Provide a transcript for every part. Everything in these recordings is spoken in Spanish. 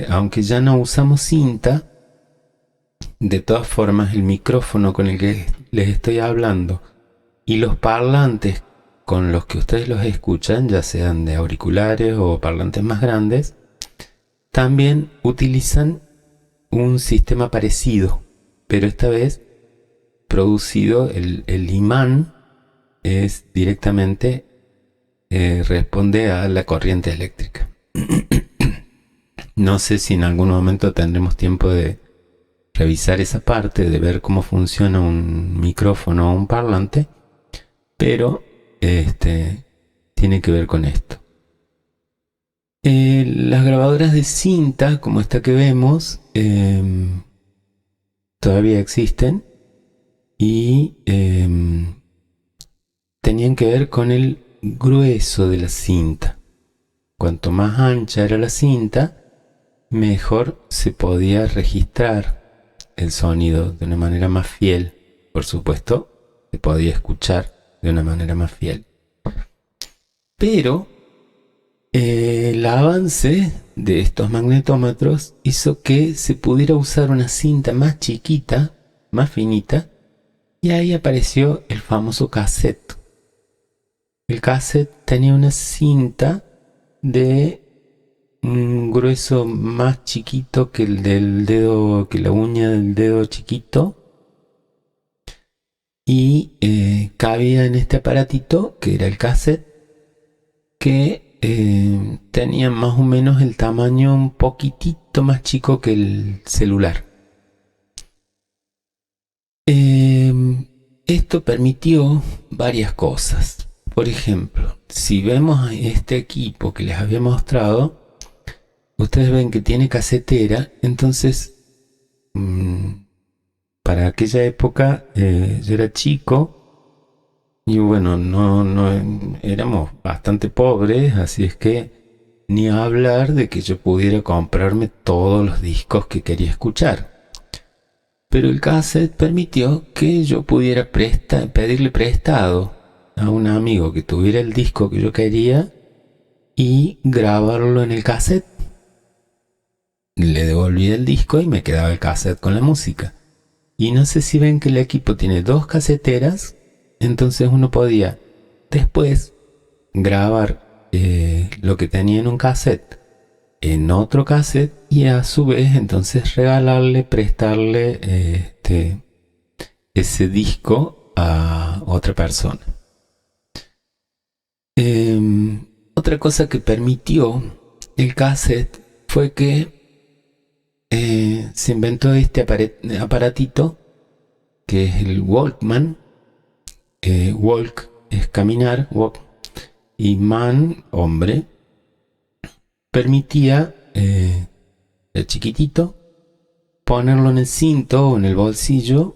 aunque ya no usamos cinta, de todas formas el micrófono con el que les estoy hablando y los parlantes con los que ustedes los escuchan, ya sean de auriculares o parlantes más grandes, también utilizan un sistema parecido, pero esta vez producido, el imán es directamente, responde a la corriente eléctrica. No sé si en algún momento tendremos tiempo de revisar esa parte, de ver cómo funciona un micrófono o un parlante, pero tiene que ver con esto. Las grabadoras de cinta, como esta que vemos, todavía existen y tenían que ver con el grueso de la cinta. Cuanto más ancha era la cinta, mejor se podía registrar el sonido de una manera más fiel. Por supuesto, se podía escuchar de una manera más fiel. Pero el avance de estos magnetómetros hizo que se pudiera usar una cinta más chiquita, más finita, y ahí apareció el famoso cassette. El cassette tenía una cinta de un grueso más chiquito que el del dedo, que la uña del dedo chiquito, y cabía en este aparatito que era el cassette, que tenía más o menos el tamaño un poquitito más chico que el celular. Esto permitió varias cosas. Por ejemplo, si vemos este equipo que les había mostrado, ustedes ven que tiene casetera. Entonces, para aquella época, yo era chico y bueno, no éramos bastante pobres, así es que ni hablar de que yo pudiera comprarme todos los discos que quería escuchar. Pero el cassette permitió que yo pudiera pedirle prestado a un amigo que tuviera el disco que yo quería y grabarlo en el cassette. Le devolví el disco y me quedaba el cassette con la música. Y no sé si ven que el equipo tiene dos caseteras, entonces uno podía después grabar lo que tenía en un cassette en otro cassette y a su vez entonces regalarle, prestarle ese disco a otra persona. Otra cosa que permitió el cassette fue que se inventó este aparatito que es el Walkman. Walk es caminar, walk, y man, hombre, permitía el chiquitito ponerlo en el cinto o en el bolsillo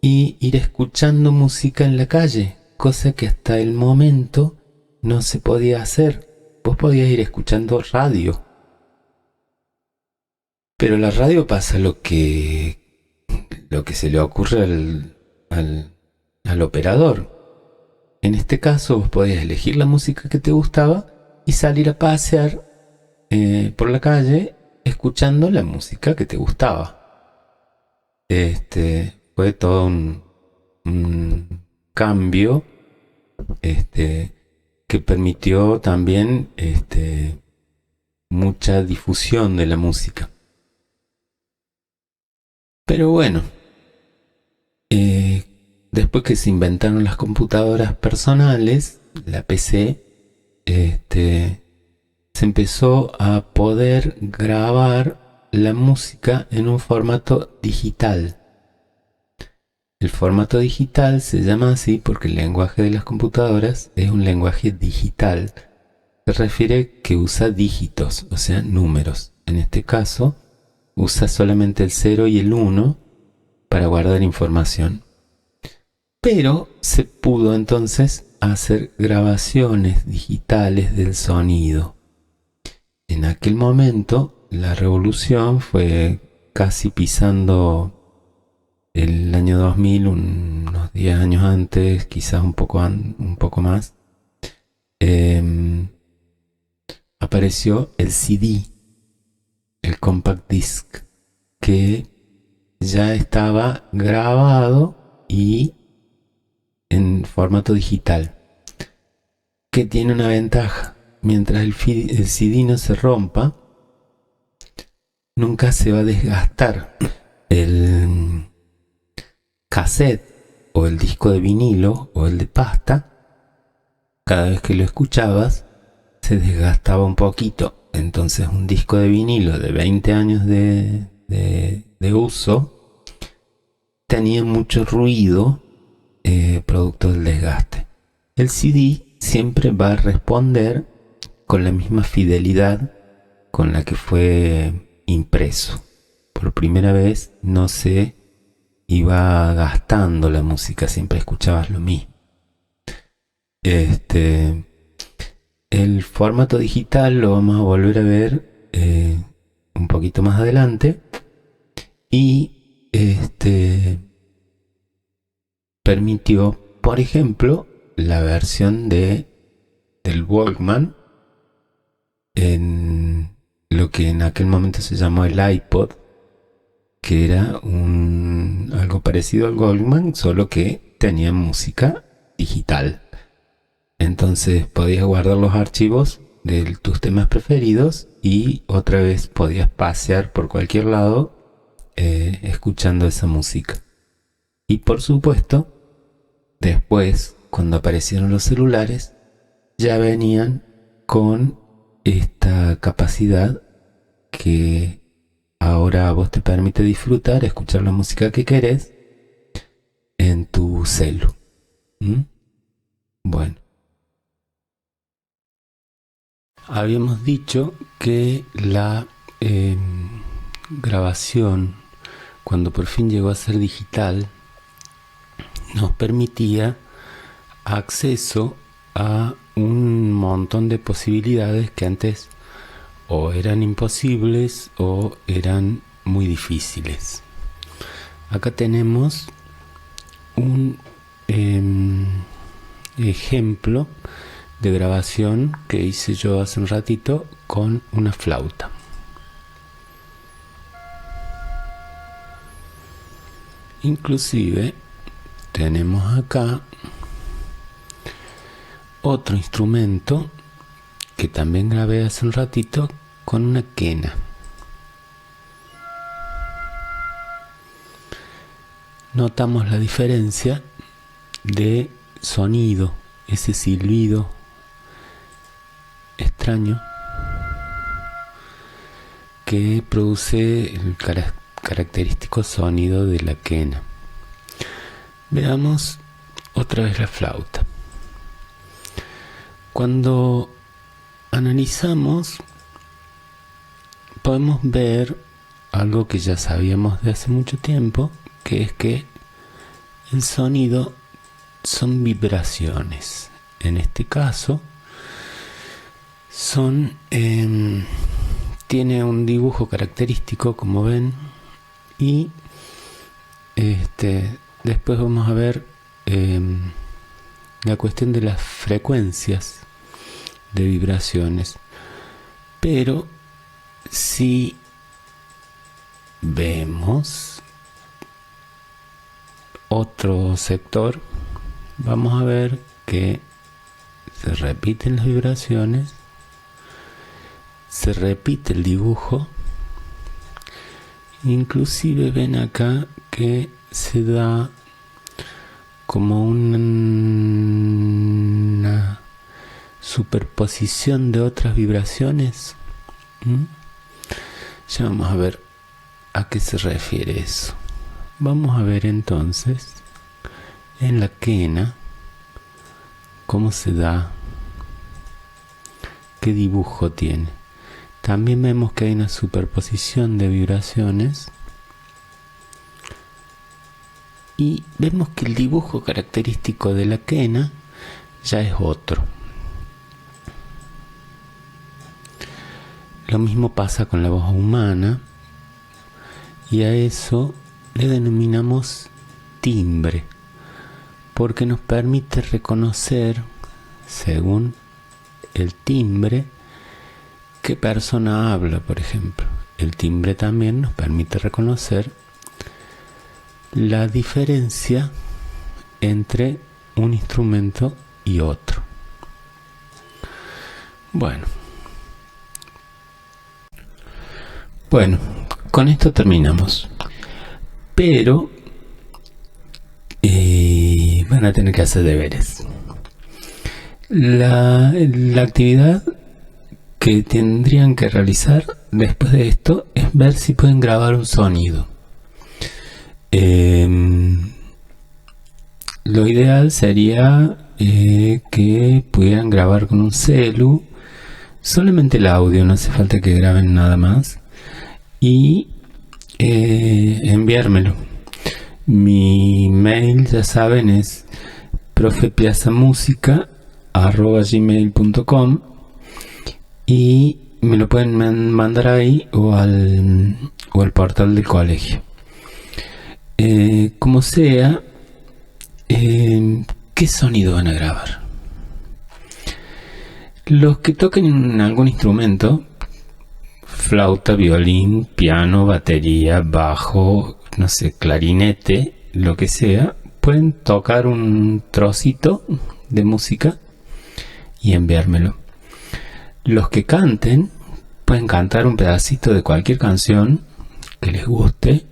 y ir escuchando música en la calle, cosa que hasta el momento no se podía hacer. Vos podías ir escuchando radio, pero la radio pasa lo que se le ocurre al operador. En este caso vos podías elegir la música que te gustaba y salir a pasear por la calle escuchando la música que te gustaba. Fue todo un cambio que permitió también mucha difusión de la música. Pero bueno, después que se inventaron las computadoras personales, la PC, se empezó a poder grabar la música en un formato digital. El formato digital se llama así porque el lenguaje de las computadoras es un lenguaje digital. Se refiere que usa dígitos, o sea, números. En este caso, usa solamente el 0 y el 1 para guardar información. Pero se pudo entonces hacer grabaciones digitales del sonido. En aquel momento, la revolución fue casi pisando el año 2000, unos 10 años antes, quizás un poco más. Apareció el CD, el compact disc, que ya estaba grabado y en formato digital, que tiene una ventaja: mientras el CD no se rompa, nunca se va a desgastar. El cassette o el disco de vinilo o el de pasta, cada vez que lo escuchabas se desgastaba un poquito. Entonces un disco de vinilo de 20 años de uso tenía mucho ruido, producto del desgaste. El CD siempre va a responder con la misma fidelidad con la que fue impreso. Por primera vez no se iba gastando la música, siempre escuchabas lo mismo. El formato digital lo vamos a volver a ver un poquito más adelante, y permitió, por ejemplo, la versión del Walkman en lo que en aquel momento se llamó el iPod, que era algo parecido al Walkman, solo que tenía música digital. Entonces podías guardar los archivos de tus temas preferidos y otra vez podías pasear por cualquier lado escuchando esa música. Y por supuesto, después, cuando aparecieron los celulares, ya venían con esta capacidad que ahora a vos te permite disfrutar, escuchar la música que querés en tu celu. Bueno, habíamos dicho que la grabación, cuando por fin llegó a ser digital, nos permitía acceso a un montón de posibilidades que antes o eran imposibles o eran muy difíciles. Acá tenemos un ejemplo de grabación que hice yo hace un ratito con una flauta. Inclusive tenemos acá otro instrumento que también grabé hace un ratito con una quena. Notamos la diferencia de sonido, ese silbido extraño que produce el característico sonido de la quena. Veamos otra vez la flauta. Cuando analizamos, podemos ver algo que ya sabíamos de hace mucho tiempo, que es que el sonido son vibraciones. En este caso, tiene un dibujo característico, como ven, y después vamos a ver la cuestión de las frecuencias de vibraciones. Pero si vemos otro sector, vamos a ver que se repiten las vibraciones, se repite el dibujo, inclusive ven acá que se da como una superposición de otras vibraciones. Ya vamos a ver a qué se refiere eso. Vamos a ver entonces en la quena cómo se da, qué dibujo tiene. También vemos que hay una superposición de vibraciones y vemos que el dibujo característico de la quena ya es otro. Lo mismo pasa con la voz humana, y a eso le denominamos timbre, porque nos permite reconocer, según el timbre, qué persona habla, por ejemplo. el timbre también nos permite reconocer la diferencia entre un instrumento y otro. Bueno, con esto terminamos. Pero van a tener que hacer deberes. La actividad que tendrían que realizar después de esto es ver si pueden grabar un sonido. Lo ideal sería que pudieran grabar con un celu, solamente el audio, no hace falta que graben nada más, y enviármelo. Mi mail, ya saben, es profepiazzamusica@gmail.com y me lo pueden mandar ahí o al portal del colegio. Como sea, ¿qué sonido van a grabar? Los que toquen algún instrumento, flauta, violín, piano, batería, bajo, no sé, clarinete, lo que sea, pueden tocar un trocito de música y enviármelo. Los que canten pueden cantar un pedacito de cualquier canción que les guste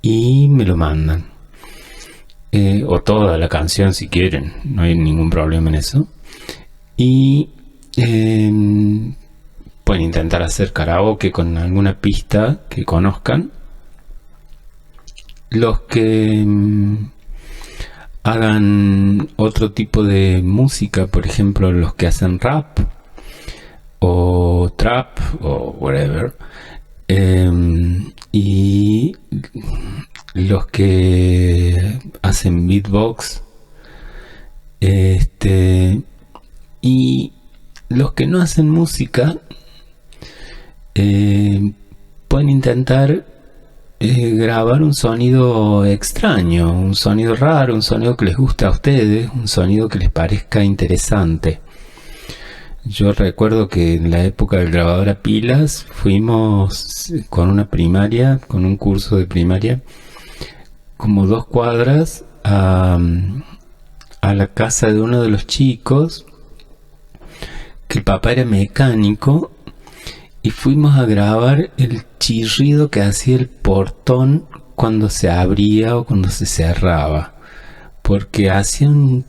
y me lo mandan. O toda la canción si quieren, no hay ningún problema en eso. Y pueden intentar hacer karaoke con alguna pista que conozcan. Los que hagan otro tipo de música, por ejemplo los que hacen rap o trap o whatever, y los que hacen beatbox, y los que no hacen música, pueden intentar grabar un sonido extraño, un sonido raro, un sonido que les guste a ustedes, un sonido que les parezca interesante. Yo recuerdo que en la época del grabador a pilas fuimos con una primaria, con un curso de primaria, como 2 cuadras a la casa de uno de los chicos, que el papá era mecánico, y fuimos a grabar el chirrido que hacía el portón cuando se abría o cuando se cerraba, porque hacía un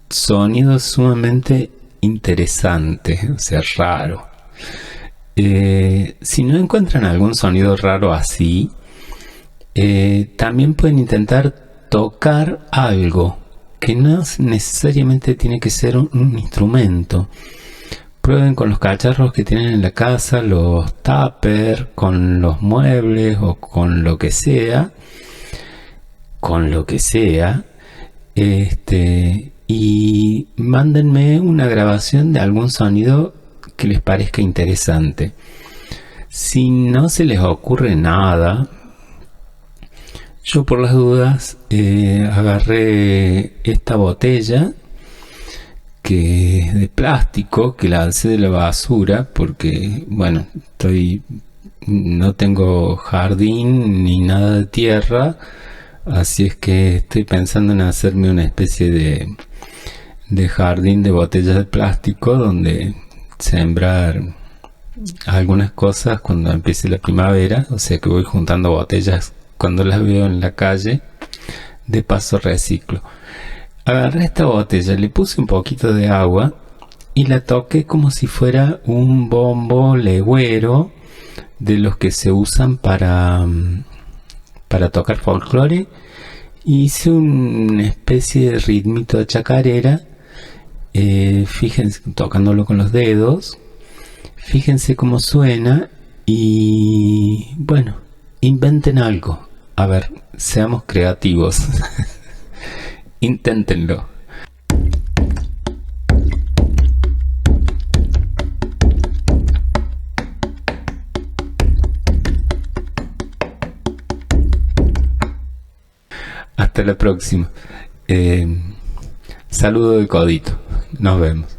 sonido sumamente interesante, o sea, raro. Si no encuentran algún sonido raro así, también pueden intentar tocar algo que no necesariamente tiene que ser un instrumento. Prueben con los cacharros que tienen en la casa, los tuppers, con los muebles o con lo que sea. Y mándenme una grabación de algún sonido que les parezca interesante. Si no se les ocurre nada, yo por las dudas agarré esta botella que es de plástico, que la alcé de la basura porque, bueno, no tengo jardín ni nada de tierra, así es que estoy pensando en hacerme una especie de jardín de botellas de plástico donde sembrar algunas cosas cuando empiece la primavera, o sea que voy juntando botellas cuando las veo en la calle, de paso reciclo. Agarré esta botella, le puse un poquito de agua y la toqué como si fuera un bombo legüero de los que se usan para tocar folclore. Hice una especie de ritmito de chacarera, fíjense, tocándolo con los dedos, fíjense cómo suena y bueno, inventen algo. A ver, seamos creativos. Inténtenlo. Hasta la próxima. Saludo de codito. Nos vemos.